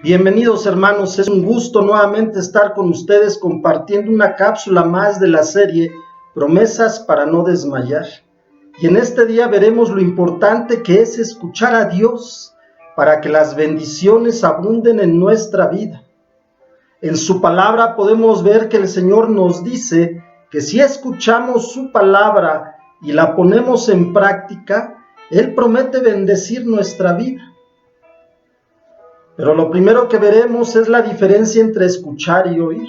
Bienvenidos hermanos, es un gusto nuevamente estar con ustedes compartiendo una cápsula más de la serie Promesas para no desmayar. Y en este día veremos lo importante que es escuchar a Dios para que las bendiciones abunden en nuestra vida. En su palabra podemos ver que el Señor nos dice que si escuchamos su palabra y la ponemos en práctica, Él promete bendecir nuestra vida. Pero lo primero que veremos es la diferencia entre escuchar y oír.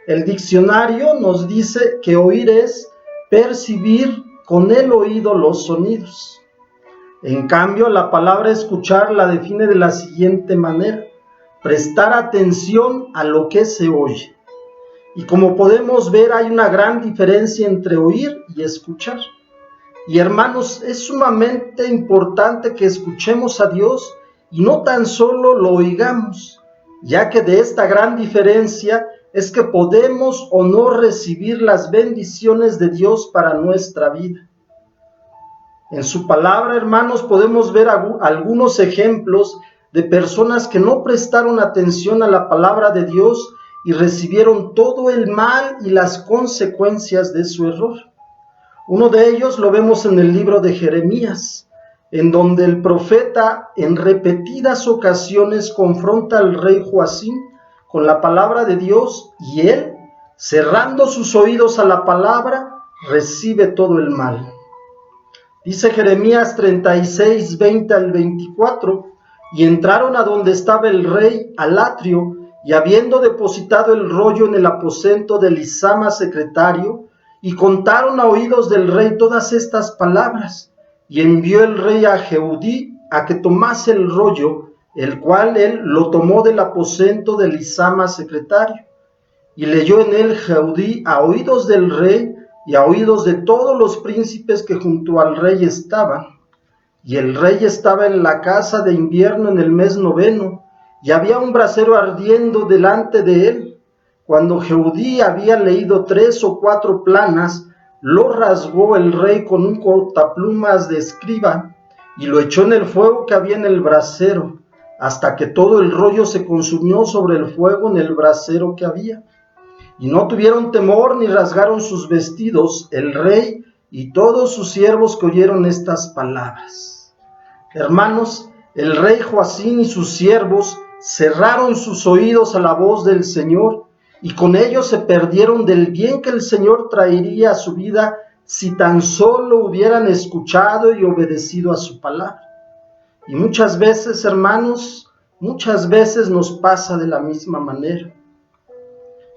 El diccionario nos dice que oír es percibir con el oído los sonidos. En cambio, la palabra escuchar la define de la siguiente manera: prestar atención a lo que se oye. Y como podemos ver, hay una gran diferencia entre oír y escuchar. Y hermanos, es sumamente importante que escuchemos a Dios y no tan solo lo oigamos, ya que de esta gran diferencia es que podemos o no recibir las bendiciones de Dios para nuestra vida. En su palabra, hermanos, podemos ver algunos ejemplos de personas que no prestaron atención a la palabra de Dios y recibieron todo el mal y las consecuencias de su error. Uno de ellos lo vemos en el libro de Jeremías, en donde el profeta en repetidas ocasiones confronta al rey Joacim con la palabra de Dios, y él, cerrando sus oídos a la palabra, recibe todo el mal. Dice Jeremías 36, 20 al 24, y entraron a donde estaba el rey al atrio, y habiendo depositado el rollo en el aposento de Elisama secretario, y contaron a oídos del rey todas estas palabras. Y envió el rey a Jehudí a que tomase el rollo, el cual él lo tomó del aposento de Elisama secretario. Y leyó en él Jehudí a oídos del rey y a oídos de todos los príncipes que junto al rey estaban. Y el rey estaba en la casa de invierno en el mes 9, y había un brasero ardiendo delante de él. Cuando Jehudí había leído 3 o 4 planas, lo rasgó el rey con un cortaplumas de escriba y lo echó en el fuego que había en el brasero, hasta que todo el rollo se consumió sobre el fuego en el brasero que había. Y no tuvieron temor ni rasgaron sus vestidos el rey y todos sus siervos que oyeron estas palabras. Hermanos, el rey Joacim y sus siervos cerraron sus oídos a la voz del Señor, y con ello se perdieron del bien que el Señor traería a su vida si tan solo hubieran escuchado y obedecido a su palabra. Y muchas veces, hermanos, muchas veces nos pasa de la misma manera.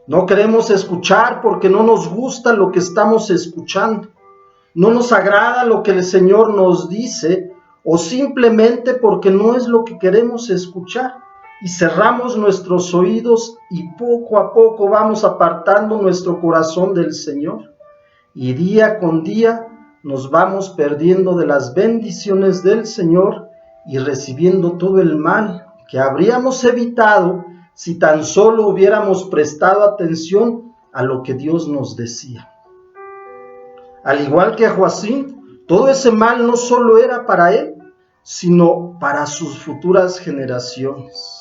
No queremos escuchar porque no nos gusta lo que estamos escuchando, no nos agrada lo que el Señor nos dice, o simplemente porque no es lo que queremos escuchar. Y cerramos nuestros oídos y poco a poco vamos apartando nuestro corazón del Señor. Y día con día nos vamos perdiendo de las bendiciones del Señor y recibiendo todo el mal que habríamos evitado si tan solo hubiéramos prestado atención a lo que Dios nos decía. Al igual que a Joacim, todo ese mal no solo era para él, sino para sus futuras generaciones.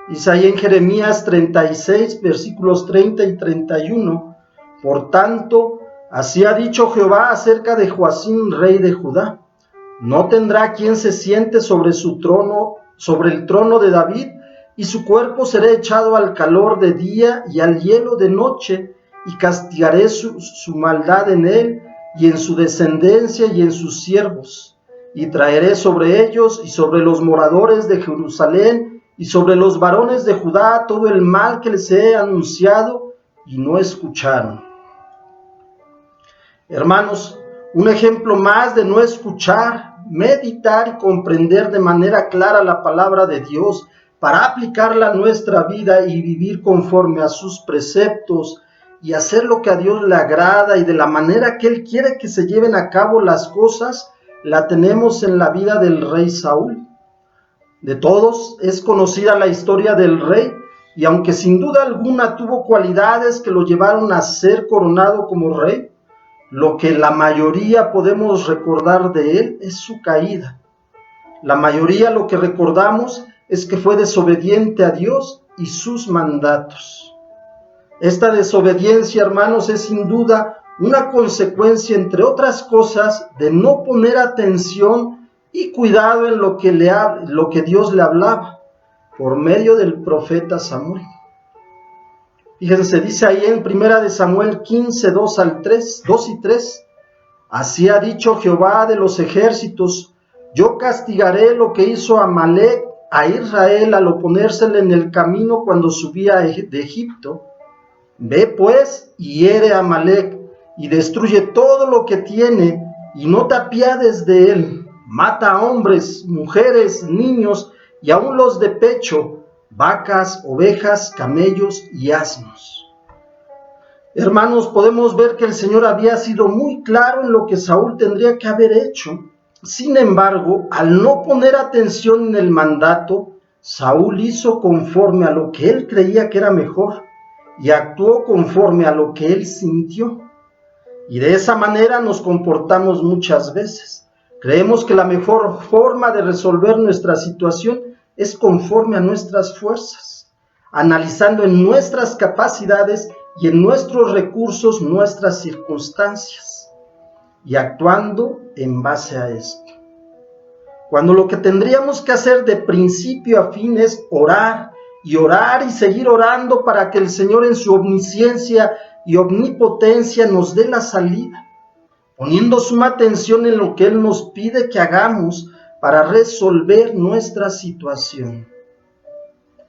Dice ahí en Jeremías 36, versículos 30 y 31, por tanto, así ha dicho Jehová acerca de Joacim, rey de Judá: no tendrá quien se siente sobre su trono, sobre el trono de David, y su cuerpo será echado al calor de día y al hielo de noche, y castigaré su maldad en él, y en su descendencia y en sus siervos, y traeré sobre ellos y sobre los moradores de Jerusalén y sobre los varones de Judá todo el mal que les he anunciado, y no escucharon. Hermanos, un ejemplo más de no escuchar, meditar y comprender de manera clara la palabra de Dios para aplicarla a nuestra vida y vivir conforme a sus preceptos y hacer lo que a Dios le agrada y de la manera que Él quiere que se lleven a cabo las cosas, la tenemos en la vida del rey Saúl. De todos es conocida la historia del rey, y aunque sin duda alguna tuvo cualidades que lo llevaron a ser coronado como rey, lo que la mayoría podemos recordar de él es su caída. La mayoría lo que recordamos es que fue desobediente a Dios y sus mandatos. Esta desobediencia, hermanos, es sin duda una consecuencia, entre otras cosas, de no poner atención y cuidado en lo que Dios le hablaba por medio del profeta Samuel. Fíjense, dice ahí en 1 Samuel 15, 2 y 3, así ha dicho Jehová de los ejércitos, yo castigaré lo que hizo Amalec a Israel al oponérsele en el camino cuando subía de Egipto. Ve pues y hiere a Amalec y destruye todo lo que tiene y no te apiades de él. Mata a hombres, mujeres, niños y aun los de pecho, vacas, ovejas, camellos y asnos. Hermanos, podemos ver que el Señor había sido muy claro en lo que Saúl tendría que haber hecho. Sin embargo, al no poner atención en el mandato, Saúl hizo conforme a lo que él creía que era mejor y actuó conforme a lo que él sintió. Y de esa manera nos comportamos muchas veces. Creemos que la mejor forma de resolver nuestra situación es conforme a nuestras fuerzas, analizando en nuestras capacidades y en nuestros recursos nuestras circunstancias y actuando en base a esto. Cuando lo que tendríamos que hacer de principio a fin es orar y seguir orando para que el Señor en su omnisciencia y omnipotencia nos dé la salida, poniendo suma atención en lo que Él nos pide que hagamos para resolver nuestra situación.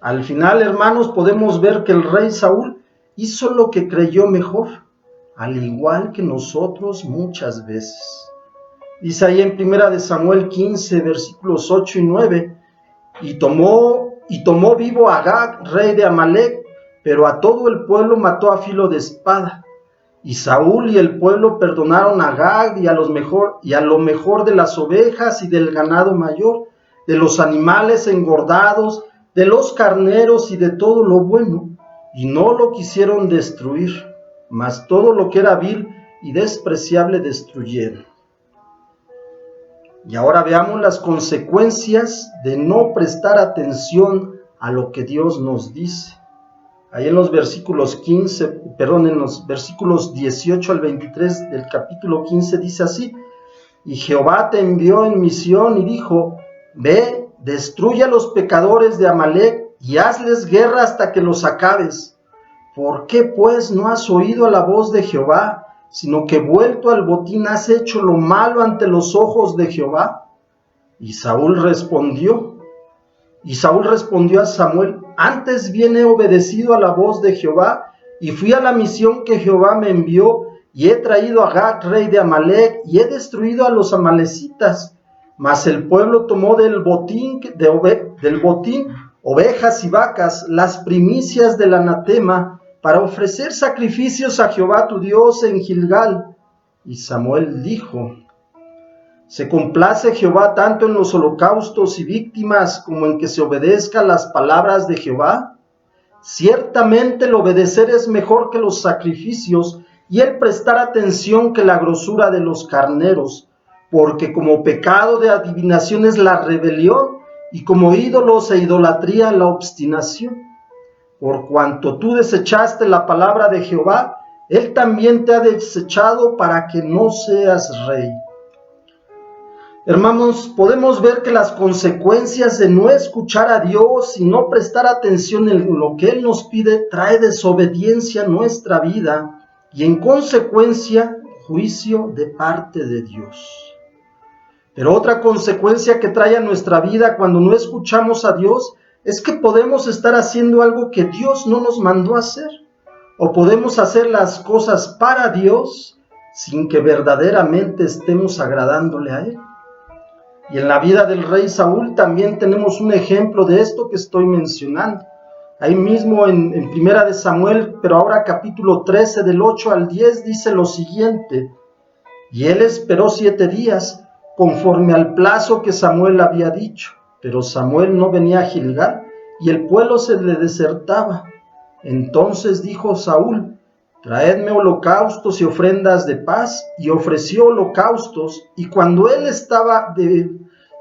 Al final, hermanos, podemos ver que el rey Saúl hizo lo que creyó mejor, al igual que nosotros muchas veces. Dice ahí en 1 Samuel 15, versículos 8 y 9, y tomó vivo a Agag, rey de Amalec, pero a todo el pueblo mató a filo de espada. Y Saúl y el pueblo perdonaron a Agag y a lo mejor de las ovejas y del ganado mayor, de los animales engordados, de los carneros y de todo lo bueno, y no lo quisieron destruir, mas todo lo que era vil y despreciable destruyeron. Y ahora veamos las consecuencias de no prestar atención a lo que Dios nos dice. Ahí en los versículos 18 al 23 del capítulo 15 dice así: y Jehová te envió en misión y dijo, ve, destruye a los pecadores de Amalec y hazles guerra hasta que los acabes. ¿Por qué pues no has oído a la voz de Jehová, sino que vuelto al botín has hecho lo malo ante los ojos de Jehová? Y Saúl respondió a Samuel, antes bien he obedecido a la voz de Jehová, y fui a la misión que Jehová me envió, y he traído a Agag, rey de Amalec, y he destruido a los amalecitas. Mas el pueblo tomó del botín ovejas y vacas, las primicias del anatema, para ofrecer sacrificios a Jehová tu Dios en Gilgal. Y Samuel dijo, ¿se complace Jehová tanto en los holocaustos y víctimas como en que se obedezcan las palabras de Jehová? Ciertamente el obedecer es mejor que los sacrificios y el prestar atención que la grosura de los carneros, porque como pecado de adivinación es la rebelión y como ídolos e idolatría la obstinación. Por cuanto tú desechaste la palabra de Jehová, Él también te ha desechado para que no seas rey. Hermanos, podemos ver que las consecuencias de no escuchar a Dios y no prestar atención en lo que Él nos pide trae desobediencia a nuestra vida y en consecuencia juicio de parte de Dios. Pero otra consecuencia que trae a nuestra vida cuando no escuchamos a Dios es que podemos estar haciendo algo que Dios no nos mandó a hacer, o podemos hacer las cosas para Dios sin que verdaderamente estemos agradándole a Él. Y en la vida del rey Saúl también tenemos un ejemplo de esto que estoy mencionando. Ahí mismo en 1 Samuel, pero ahora capítulo 13 del 8 al 10 dice lo siguiente: y él esperó 7 días, conforme al plazo que Samuel había dicho. Pero Samuel no venía a Gilgal, y el pueblo se le desertaba. Entonces dijo Saúl, traedme holocaustos y ofrendas de paz, y ofreció holocaustos, y cuando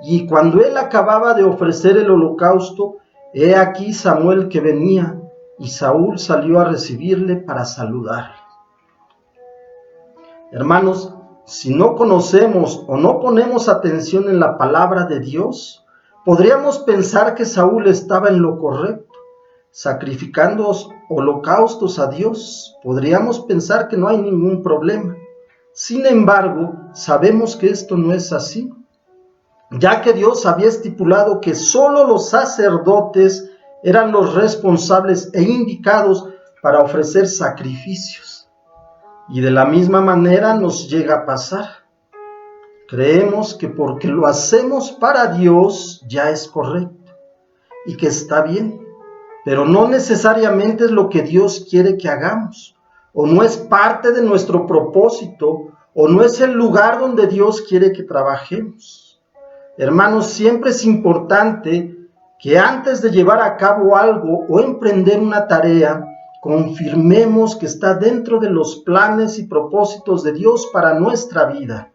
Y cuando él acababa de ofrecer el holocausto, he aquí Samuel que venía, y Saúl salió a recibirle para saludarle. Hermanos, si no conocemos o no ponemos atención en la palabra de Dios, podríamos pensar que Saúl estaba en lo correcto, sacrificando holocaustos a Dios. Podríamos pensar que no hay ningún problema. Sin embargo, sabemos que esto no es así, ya que Dios había estipulado que solo los sacerdotes eran los responsables e indicados para ofrecer sacrificios. Y de la misma manera nos llega a pasar. Creemos que porque lo hacemos para Dios ya es correcto y que está bien, pero no necesariamente es lo que Dios quiere que hagamos, o no es parte de nuestro propósito, o no es el lugar donde Dios quiere que trabajemos. Hermanos, siempre es importante que antes de llevar a cabo algo o emprender una tarea, confirmemos que está dentro de los planes y propósitos de Dios para nuestra vida.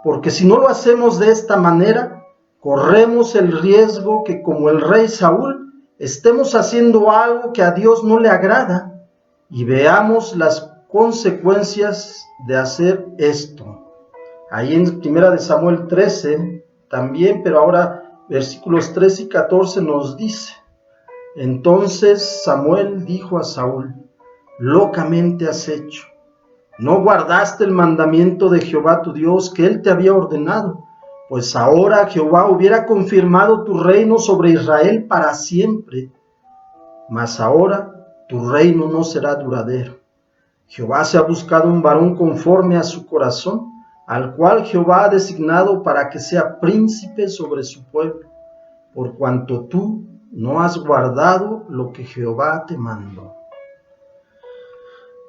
Porque si no lo hacemos de esta manera, corremos el riesgo que, como el rey Saúl, estemos haciendo algo que a Dios no le agrada y veamos las consecuencias de hacer esto. Ahí en 1 Samuel 13 también, pero ahora versículos 13 y 14 nos dice: entonces Samuel dijo a Saúl: locamente has hecho. No guardaste el mandamiento de Jehová tu Dios que él te había ordenado, pues ahora Jehová hubiera confirmado tu reino sobre Israel para siempre. Mas ahora tu reino no será duradero. Jehová se ha buscado un varón conforme a su corazón, al cual Jehová ha designado para que sea príncipe sobre su pueblo, por cuanto tú no has guardado lo que Jehová te mandó.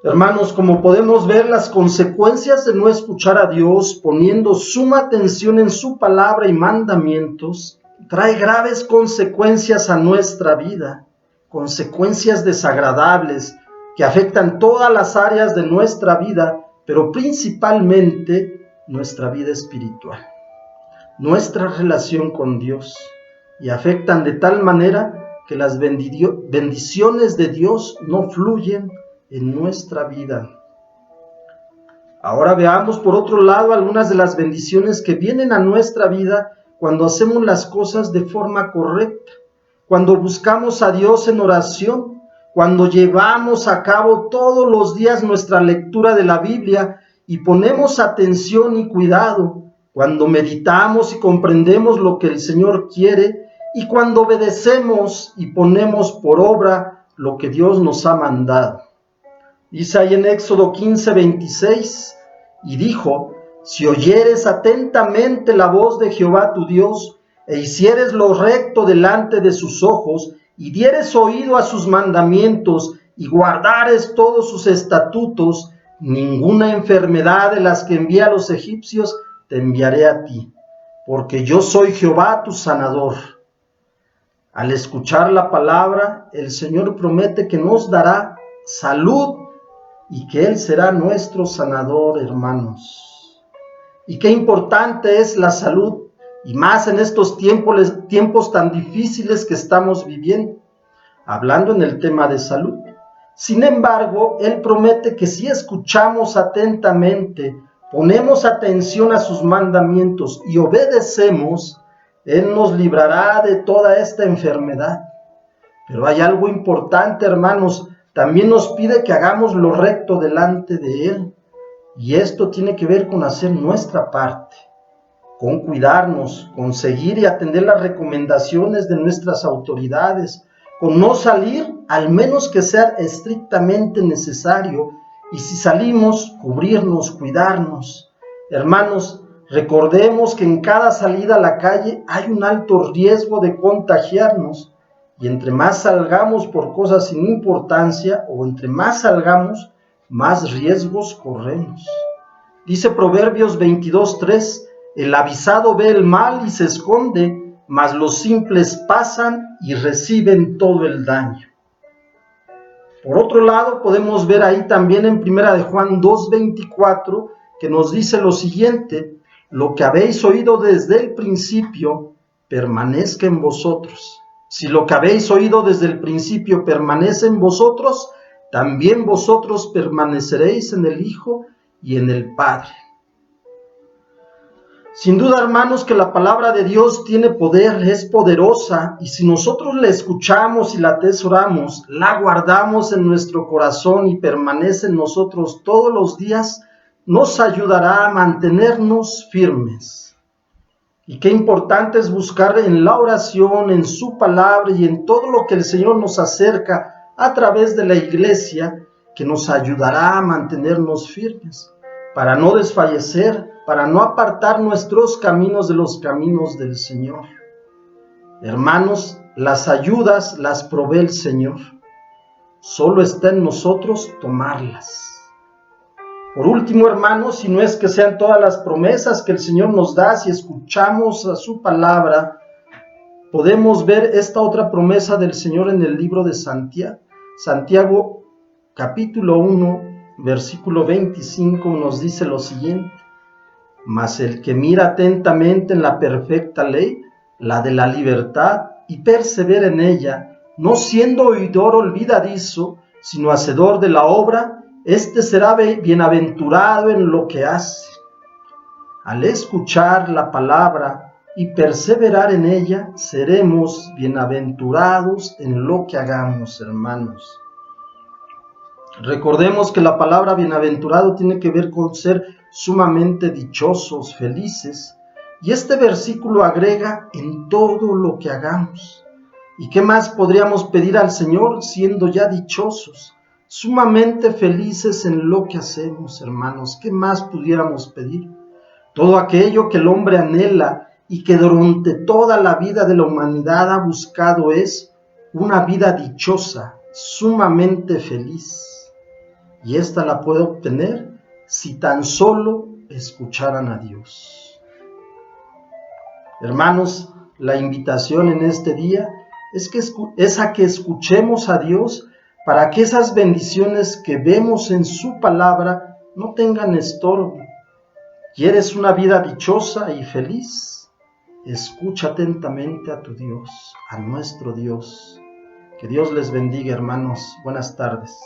Hermanos, como podemos ver, las consecuencias de no escuchar a Dios, poniendo suma atención en su palabra y mandamientos, trae graves consecuencias a nuestra vida, consecuencias desagradables que afectan todas las áreas de nuestra vida, pero principalmente nuestra vida espiritual, nuestra relación con Dios, y afectan de tal manera que las bendiciones de Dios no fluyen en nuestra vida. Ahora veamos por otro lado algunas de las bendiciones que vienen a nuestra vida cuando hacemos las cosas de forma correcta, cuando buscamos a Dios en oración, cuando llevamos a cabo todos los días nuestra lectura de la Biblia y ponemos atención y cuidado, cuando meditamos y comprendemos lo que el Señor quiere y cuando obedecemos y ponemos por obra lo que Dios nos ha mandado. Dice ahí en Éxodo 15:26, y dijo: si oyeres atentamente la voz de Jehová tu Dios, e hicieres lo recto delante de sus ojos, y dieres oído a sus mandamientos, y guardares todos sus estatutos, ninguna enfermedad de las que envié a los egipcios te enviaré a ti, porque yo soy Jehová tu sanador. Al escuchar la palabra, el Señor promete que nos dará salud y que Él será nuestro sanador, hermanos. Y qué importante es la salud, y más en estos tiempos tan difíciles que estamos viviendo, hablando en el tema de salud. Sin embargo, Él promete que si escuchamos atentamente, ponemos atención a sus mandamientos y obedecemos, Él nos librará de toda esta enfermedad. Pero hay algo importante, hermanos. También nos pide que hagamos lo recto delante de Él. Y esto tiene que ver con hacer nuestra parte, con cuidarnos, con seguir y atender las recomendaciones de nuestras autoridades, con no salir al menos que sea estrictamente necesario. Y si salimos, cubrirnos, cuidarnos. Hermanos, recordemos que en cada salida a la calle hay un alto riesgo de contagiarnos. Y entre más salgamos por cosas sin importancia, o entre más salgamos, más riesgos corremos. Dice Proverbios 22:3, el avisado ve el mal y se esconde, mas los simples pasan y reciben todo el daño. Por otro lado, podemos ver ahí también en 1 de Juan 2:24, que nos dice lo siguiente: lo que habéis oído desde el principio permanezca en vosotros. Si lo que habéis oído desde el principio permanece en vosotros, también vosotros permaneceréis en el Hijo y en el Padre. Sin duda, hermanos, que la palabra de Dios tiene poder, es poderosa, y si nosotros la escuchamos y la atesoramos, la guardamos en nuestro corazón y permanece en nosotros todos los días, nos ayudará a mantenernos firmes. Y qué importante es buscar en la oración, en su palabra y en todo lo que el Señor nos acerca a través de la iglesia, que nos ayudará a mantenernos firmes, para no desfallecer, para no apartar nuestros caminos de los caminos del Señor. Hermanos, las ayudas las provee el Señor. Solo está en nosotros tomarlas. Por último, hermanos, si no es que sean todas las promesas que el Señor nos da, si escuchamos a su palabra, podemos ver esta otra promesa del Señor en el libro de Santiago. Santiago, capítulo 1, versículo 25, nos dice lo siguiente: mas el que mira atentamente en la perfecta ley, la de la libertad, y persevera en ella, no siendo oidor olvidadizo, sino hacedor de la obra, éste será bienaventurado en lo que hace. Al escuchar la palabra y perseverar en ella, seremos bienaventurados en lo que hagamos, hermanos. Recordemos que la palabra bienaventurado tiene que ver con ser sumamente dichosos, felices. Y este versículo agrega en todo lo que hagamos. ¿Y qué más podríamos pedir al Señor siendo ya dichosos, sumamente felices en lo que hacemos, hermanos? ¿Qué más pudiéramos pedir? Todo aquello que el hombre anhela y que durante toda la vida de la humanidad ha buscado es una vida dichosa, sumamente feliz. Y esta la puede obtener si tan solo escucharan a Dios. Hermanos, la invitación en este día es a que escuchemos a Dios para que esas bendiciones que vemos en su palabra no tengan estorbo. ¿Quieres una vida dichosa y feliz? Escucha atentamente a tu Dios, a nuestro Dios. Que Dios les bendiga, hermanos. Buenas tardes.